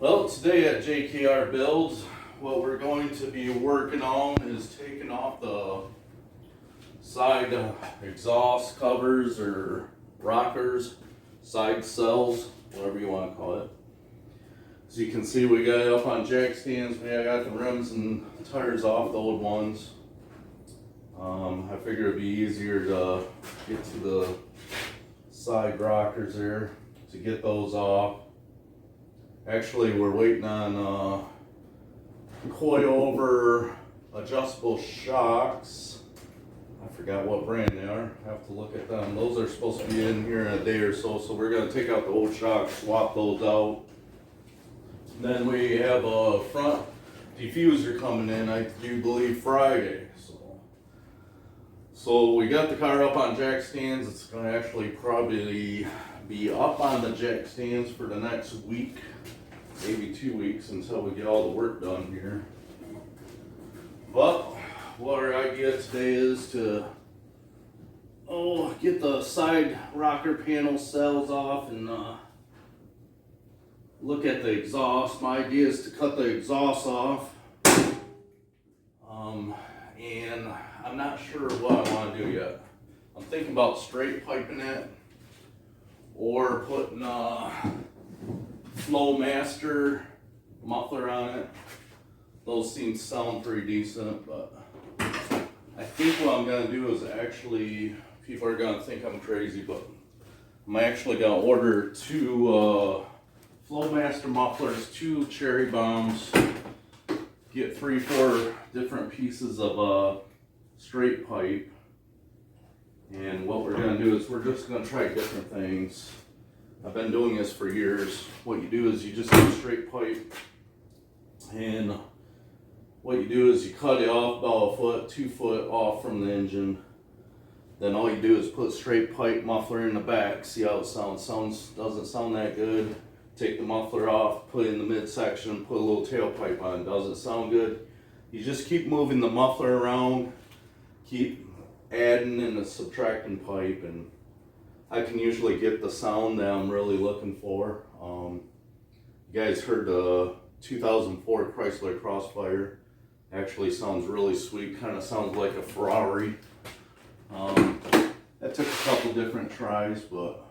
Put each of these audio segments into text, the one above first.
Well, today at JKR Builds, what we're going to be working on is taking off the side exhaust covers or rockers, side cells, whatever you want to call it. As you can see, we got it up on jack stands. We got the rims and tires off, the old ones. I figured it'd be easier to get to the side rockers there to get those off. Actually, we're waiting on coil-over adjustable shocks. I forgot what brand they are. I have to look at them. Those are supposed to be in here in a day or so, so we're going to take out the old shocks, swap those out. Then we have a front diffuser coming in, I do believe Friday. So we got the car up on jack stands. It's going to actually probably be up on the jack stands for the next week, maybe 2 weeks, until we get all the work done here. But what our idea today is to get the side rocker panel cells off and look at the exhaust. My idea is to cut the exhaust off, and I'm not sure what I want to do yet. I'm thinking about straight piping it or putting a Flowmaster muffler on it. Those seem to sound pretty decent, but I think what I'm going to do is actually, people are going to think I'm crazy, but I'm actually going to order two Flowmaster mufflers, two cherry bombs, get 3-4 different pieces of straight pipe. And what we're going to do is we're just going to try different things. I've been doing this for years. What you do is you just get straight pipe, and what you do is you cut it off about 1 foot, 2 foot off from the engine. Then all you do is put straight pipe muffler in the back. See how it sounds? Doesn't sound that good. Take the muffler off, put it in the midsection, put a little tailpipe on. Doesn't sound good. You just keep moving the muffler around, keep adding and subtracting pipe, and I can usually get the sound that I'm really looking for. You guys heard the 2004 Chrysler Crossfire. Actually sounds really sweet, kind of sounds like a Ferrari. That took a couple different tries, but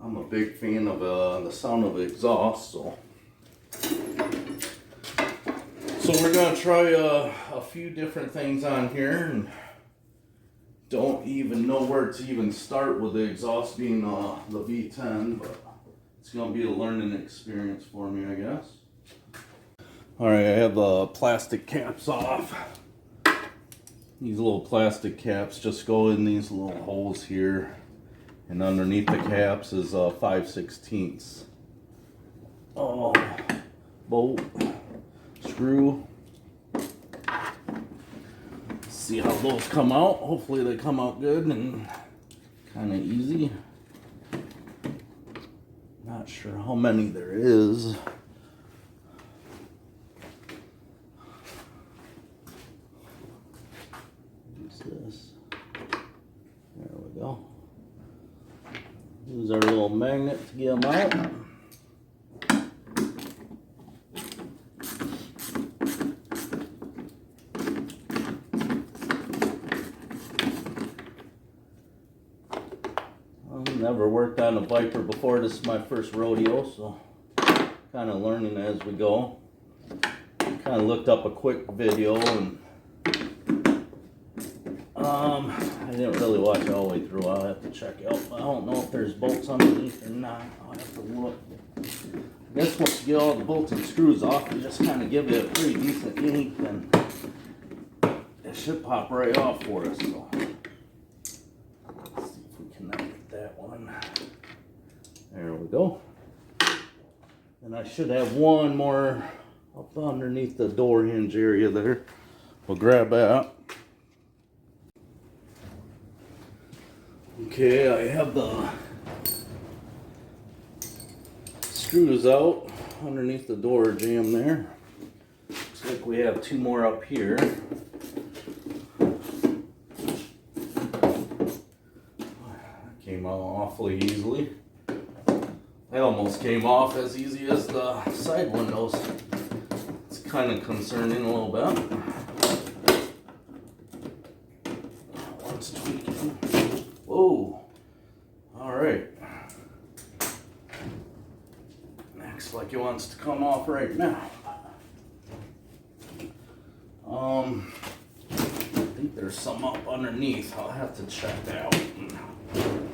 I'm a big fan of the sound of the exhaust. So we're gonna try a few different things on here, and don't even know where to even start with the exhaust being the V10, but it's gonna be a learning experience for me, I guess. All right, I have the plastic caps off. These little plastic caps just go in these little holes here, and underneath the caps is 5/16 bolt screw. See how those come out. Hopefully they come out good and kind of easy. Not sure how many there is. Use this. There we go. Use our little magnet to get them out. Never worked on a Viper before. This is my first rodeo, so kind of learning as we go. Kind of looked up a quick video, and I didn't really watch it all the way through. I'll have to check it out. I don't know if there's bolts underneath or not. I'll have to look. I guess once you get all the bolts and screws off, you just kind of give it a pretty decent yank, then it should pop right off for us. So let's see if we can get that one. There we go. And I should have one more up underneath the door hinge area there. We'll grab that. Okay, I have the screws out underneath the door jamb there. Looks like we have 2 more up here. Came out awfully easily. That almost came off as easy as the side windows. It's kind of concerning a little bit. Let's tweak it. Whoa. Alright. Looks like it wants to come off right now. I think there's some up underneath. I'll have to check that out.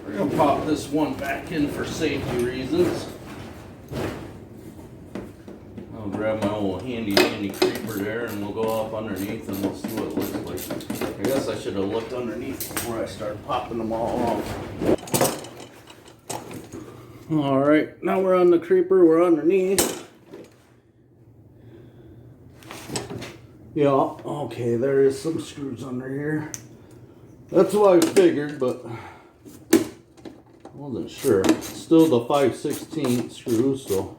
We're gonna pop this one back in for safety reasons. I'll grab my old handy dandy creeper there and we'll go up underneath and we'll see what it looks like. I guess I should have looked underneath before I started popping them all off. Alright, now we're on the creeper, we're underneath. Yeah, okay, there is some screws under here. That's what I figured, but I wasn't sure. Still the 5/16 screws, so.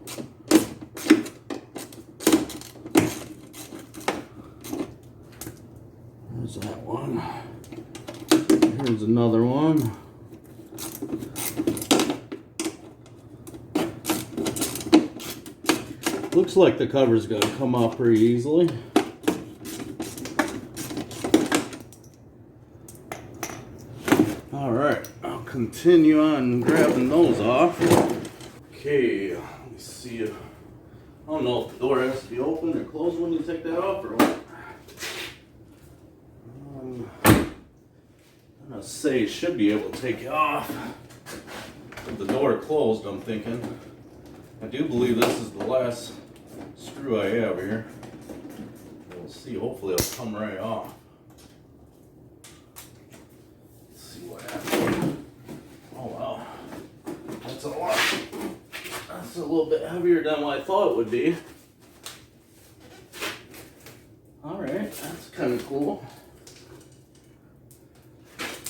There's that one. Here's another one. Looks like the cover's gonna come off pretty easily. Alright, I'll continue on grabbing those off. Okay, let me see. I don't know if the door has to be open or closed when you take that off or what. I'm gonna say should be able to take it off. With the door closed, I'm thinking. I do believe this is the last screw I have here. We'll see, hopefully it'll come right off. Let's see what happens. Oh wow, that's a lot. That's a little bit heavier than what I thought it would be. Alright, that's kind of cool.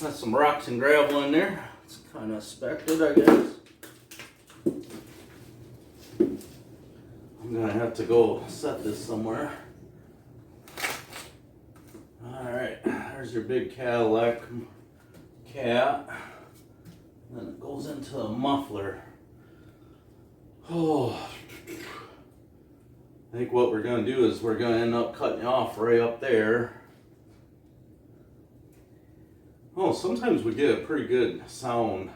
Got some rocks and gravel in there. It's kind of expected, I guess. I'm gonna have to go set this somewhere. Alright, there's your big Cadillac cat. Then it goes into a muffler. Oh, I think what we're gonna do is we're gonna end up cutting it off right up there. Oh, sometimes we get a pretty good sound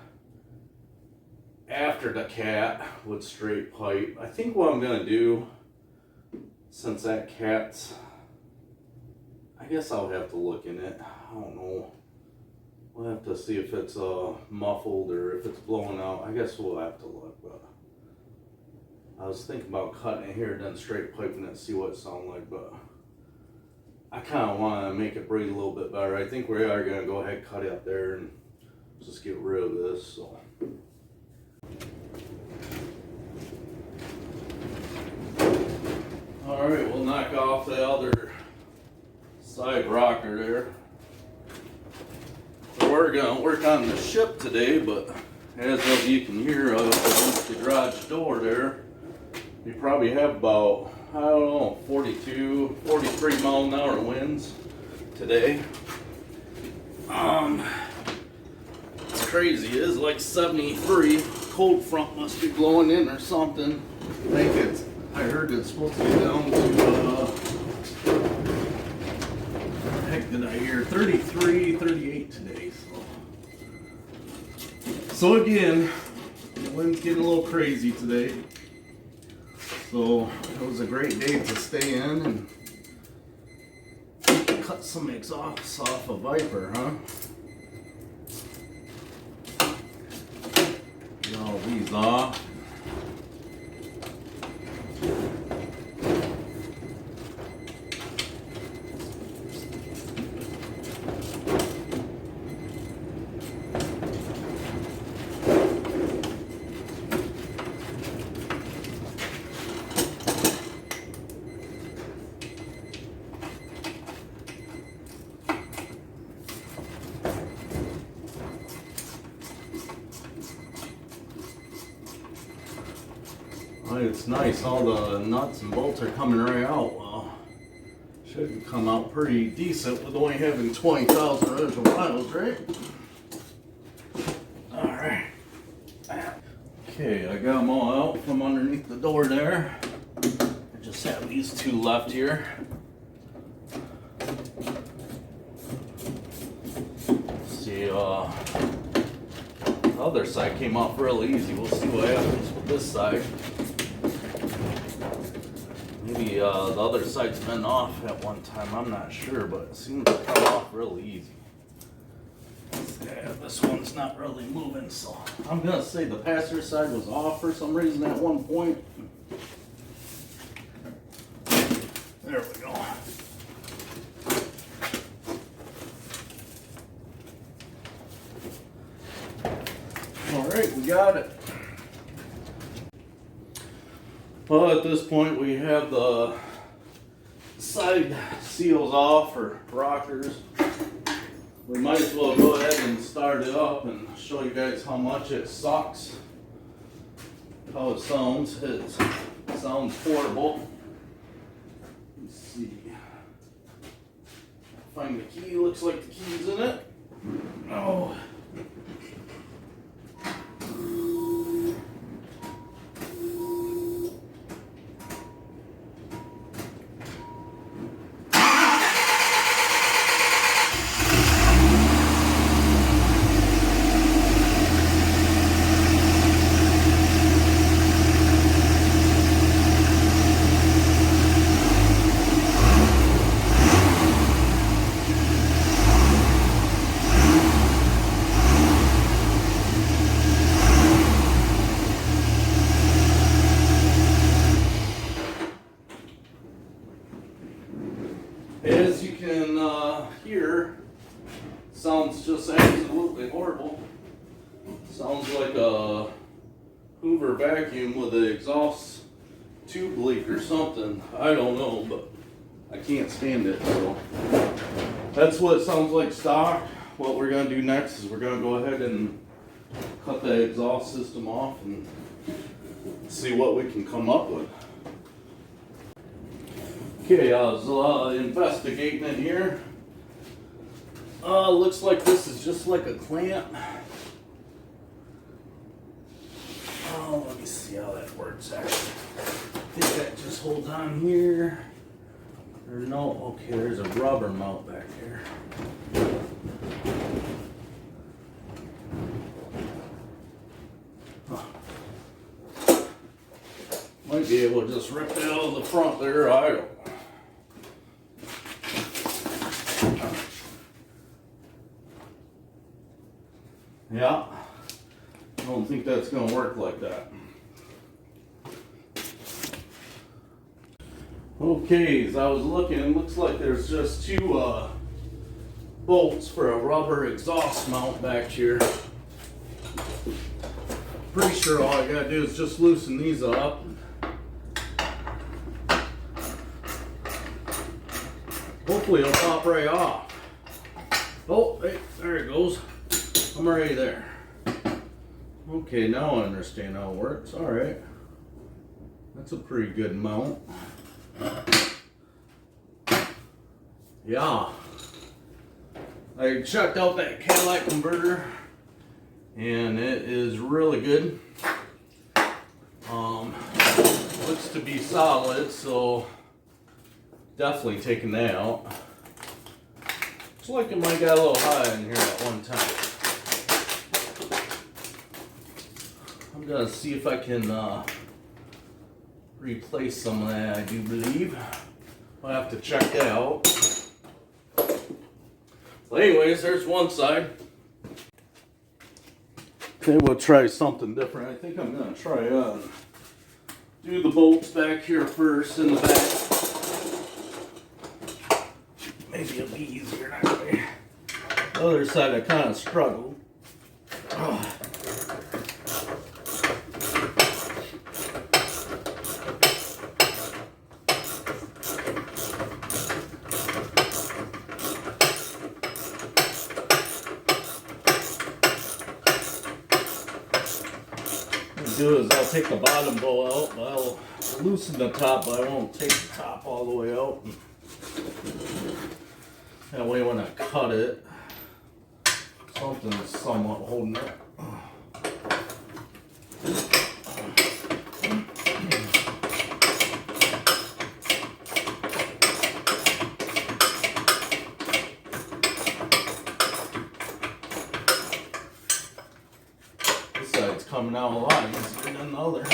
after the cat with straight pipe. I think what I'm gonna do, since that cat's, I guess I'll have to look in it. I don't know. We'll have to see if it's muffled or if it's blowing out. I guess we'll have to look, but I was thinking about cutting it here, then straight piping it and see what it sounds like, but I kind of want to make it breathe a little bit better. I think we are going to go ahead and cut it up there and just get rid of this. So. Alright, we'll knock off the other side rocker there. So we're going to work on the ship today, but as you can hear against the garage door there, we probably have about, I don't know, 42, 43 mile an hour winds today. It's crazy. It is like 73. Cold front must be blowing in or something. I heard it's supposed to get down to, what the heck did I hear? 33, 38 today. So again, the wind's getting a little crazy today. So it was a great day to stay in and cut some exhaust off a Viper, huh? Get all these off. It's nice, all the nuts and bolts are coming right out. Well, should come out pretty decent with only having 20,000 original miles, right? Alright. Okay, I got them all out from underneath the door there. I just have these two left here. See, the other side came off real easy. We'll see what happens with this side. Maybe the other side's been off at one time, I'm not sure, but it seems to come off real easy. Yeah, this one's not really moving, so I'm gonna say the passenger side was off for some reason at one point. There we go. All right, we got it. Well, at this point we have the side seals off, or rockers. We might as well go ahead and start it up and show you guys how much it sucks. How it sounds. It sounds horrible. Let's see. Find the key. Looks like the key's in it. Oh. As you can hear, sounds just absolutely horrible. Sounds like a Hoover vacuum with an exhaust tube leak or something. I don't know, but I can't stand it. So that's what it sounds like stock. What we're going to do next is we're going to go ahead and cut the exhaust system off and see what we can come up with. Okay, I was investigating it here. Looks like this is just like a clamp. Oh, let me see how that works actually. I think that just holds on here. Or no, okay, there's a rubber mount back here. Huh. Might be able to just rip it out of the front there, I don't know. Yeah, I don't think that's going to work like that. Okay, as I was looking, it looks like there's just two bolts for a rubber exhaust mount back here. Pretty sure all I gotta do is just loosen these up. Hopefully it'll pop right off. Oh, hey, there it goes. I'm already there. Okay, now I understand how it works. All right. That's a pretty good mount. Yeah. I checked out that Cadillac converter and it is really good. Looks to be solid, so definitely taking that out. Looks like it might got a little high in here at one time. I'm gonna see if I can replace some of that, I do believe. I'll have to check that out. Well, anyways, there's one side. Okay, we'll try something different. I think I'm gonna try do the bolts back here first in the back. Maybe it'll be easier that way. The other side I kind of struggled. What I'll do is I'll take the bottom bowl out, but I'll loosen the top, but I won't take the top all the way out. That way when I cut it, something's somewhat holding it. coming out a lot easier than the other.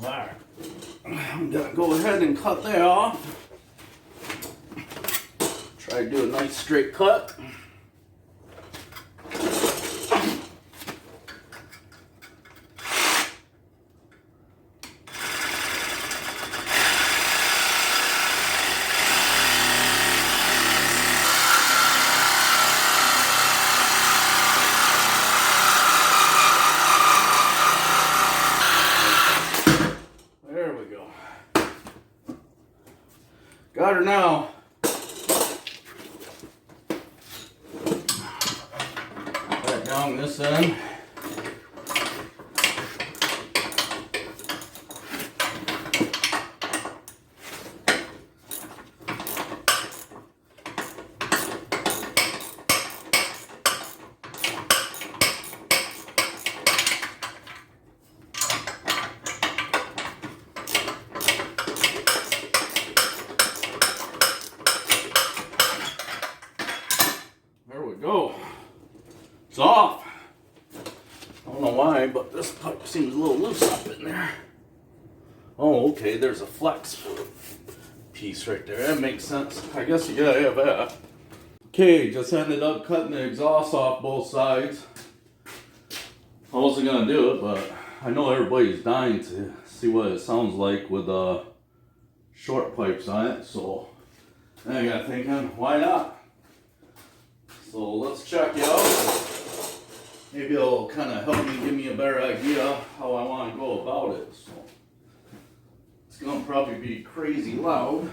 Alright, I'm gonna go ahead and cut that off. Try to do a nice straight cut. There we go. Got her now. Right down this end. There we go. It's off. I don't know why, but this pipe seems a little loose up in there. Oh, okay, there's a flex piece right there. That makes sense. I guess you gotta have that. Okay, just ended up cutting the exhaust off both sides. I wasn't gonna do it, but I know everybody's dying to see what it sounds like with short pipes on it, so I got thinking, why not? So let's check it out. Maybe it'll kind of help me, give me a better idea how I want to go about it. So it's going to probably be crazy loud.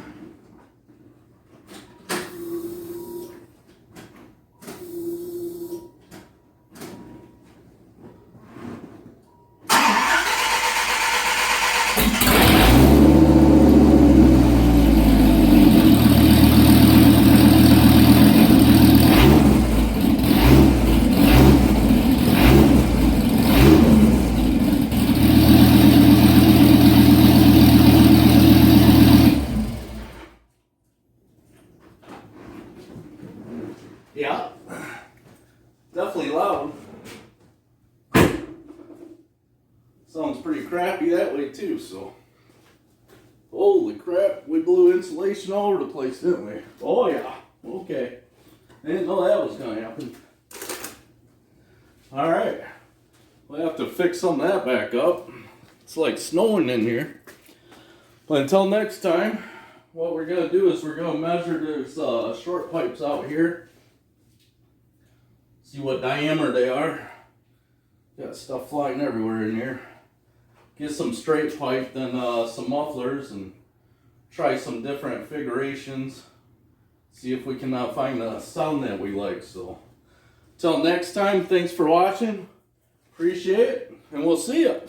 Yeah, definitely loud. Sounds pretty crappy that way too, so. Holy crap, we blew insulation all over the place, didn't we? Oh yeah, okay. I didn't know that was gonna happen. Alright, we'll have to fix some of that back up. It's like snowing in here. But until next time, what we're gonna do is we're gonna measure these short pipes out here. See what diameter they are. Got stuff flying everywhere in here. Get some straight pipe, then some mufflers, and try some different figurations. See if we can find a sound that we like. So, till next time, thanks for watching. Appreciate it, and we'll see ya.